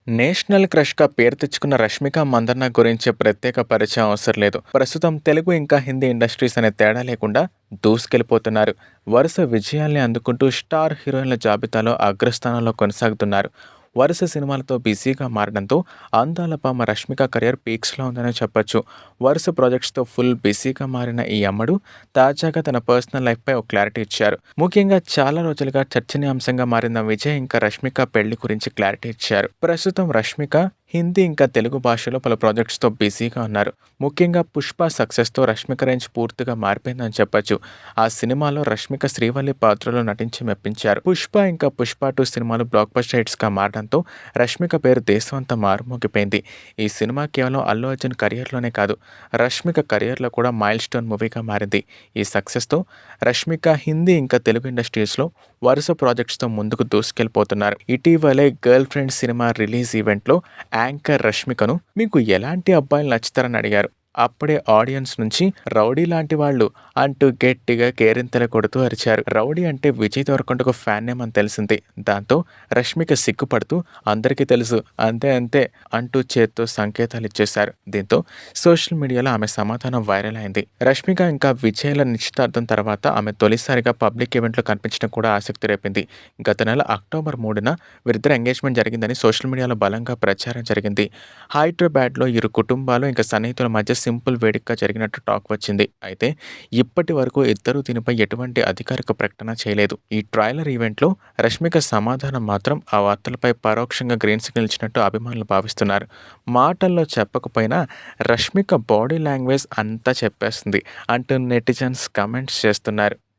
National క్రష్‌గా పేరు తెచ్చుకున్న 'రష్మిక మందన్న' గురించి ప్రత్యేక పరిచయం అవసరం లేదు. ప్రస్తుతం తెలుగు ఇంకా హిందీ ఇండస్ట్రీస్ అనే తేడా లేకుండా దూసుకెళ్లిపోతున్నారు. వరుస విజయాల్ని అందుకుంటూ స్టార్ హీరోయిన్ల జాబితాలో అగ్రస్థానంలో కొనసాగుతున్నారు. వరుస సినిమాలతో బిజీగా మారడంతో అందాల భామ రష్మిక కెరియర్ పీక్స్‌లో ఉందనే చెప్పొచ్చు. వరుస ప్రాజెక్ట్స్‌తో ఫుల్ బిజీగా మారిన ఈ అమ్మడు తాజాగా తన పర్సనల్ లైఫ్‌పై ఓ క్లారిటీ ఇచ్చారు. ముఖ్యంగా చాలా రోజులుగా చర్చనీయాంశంగా మారిన విజయ్ ఇంకా రష్మిక పెళ్లి గురించి క్లారిటీ ఇచ్చారు. ప్రస్తుతం రష్మిక హిందీ ఇంకా తెలుగు భాషలో పలు ప్రాజెక్ట్స్‌తో బిజీగా ఉన్నారు. ముఖ్యంగా 'పుష్ప' సక్సెస్‌తో రష్మిక రేంజ్ పూర్తిగా మారిపోయిందని చెప్పొచ్చు. ఆ సినిమాలో రష్మిక శ్రీవల్లి పాత్రలో నటించి మెప్పించారు. 'పుష్ప' ఇంకా 'పుష్ప 2' సినిమాలు బ్లాక్ బస్టర్ హిట్స్‌గా మారడంతో రష్మిక పేరు దేశమంతా మారుమోగిపోయింది. ఈ సినిమా కేవలం అల్లు అర్జున్ కెరియర్‌లోనే కాదు, రష్మిక కెరియర్‌లో కూడా మైల్ స్టోన్ మూవీగా మారింది. ఈ సక్సెస్‌తో రష్మిక హిందీ ఇంకా తెలుగు ఇండస్ట్రీస్‌లో వరుస ప్రాజెక్ట్స్‌తో ముందుకు దూసుకెళ్లిపోతున్నారు. ఇటీవలే 'గర్ల్ ఫ్రెండ్' సినిమా రిలీజ్ ఈవెంట్‌లో యాంకర్ రష్మికను "మీకు ఎలాంటి అబ్బాయిలు నచ్చుతారని" అడిగారు. అప్పుడే ఆడియన్స్ నుంచి "రౌడీ లాంటి వాళ్ళు" అంటూ గట్టిగా కేరింతలు కొడుతూ అరిచారు. రౌడీ అంటే విజయ్ దేవరకొండకు ఫ్యాన్ నేమ్ అని తెలిసింది. దాంతో రష్మిక సిగ్గుపడుతూ "అందరికీ తెలుసు, అంతే అంతే" అంటూ చేత్తో సంకేతాలు ఇచ్చేశారు. దీంతో సోషల్ మీడియాలో ఆమె సమాధానం వైరల్ అయింది. రష్మిక ఇంకా విజయ్ల నిశ్చితార్థం తర్వాత ఆమె తొలిసారిగా పబ్లిక్ ఈవెంట్లో కనిపించడం కూడా ఆసక్తి రేపింది. గత నెల అక్టోబర్ 3న వీరిద్దరి ఎంగేజ్మెంట్ జరిగిందని సోషల్ మీడియాలో బలంగా ప్రచారం జరిగింది. హైదరాబాద్లో ఇరు కుటుంబాలు ఇంకా సన్నిహితుల మధ్య సింపుల్ వేడుకగా జరిగినట్టు టాక్ వచ్చింది. అయితే ఇప్పటి వరకు ఇద్దరూ దీనిపై ఎటువంటి అధికారిక ప్రకటన చేయలేదు. ఈ ట్రైలర్ ఈవెంట్లో రష్మిక సమాధానం మాత్రం ఆ వార్తలపై పరోక్షంగా గ్రీన్ సిగ్నల్ ఇచ్చినట్టు అభిమానులు భావిస్తున్నారు. మాటల్లో చెప్పకపోయినా రష్మిక బాడీ లాంగ్వేజ్ అంతా చెప్పేస్తుంది అంటూ నెటిజన్స్ కామెంట్స్ చేస్తున్నారు.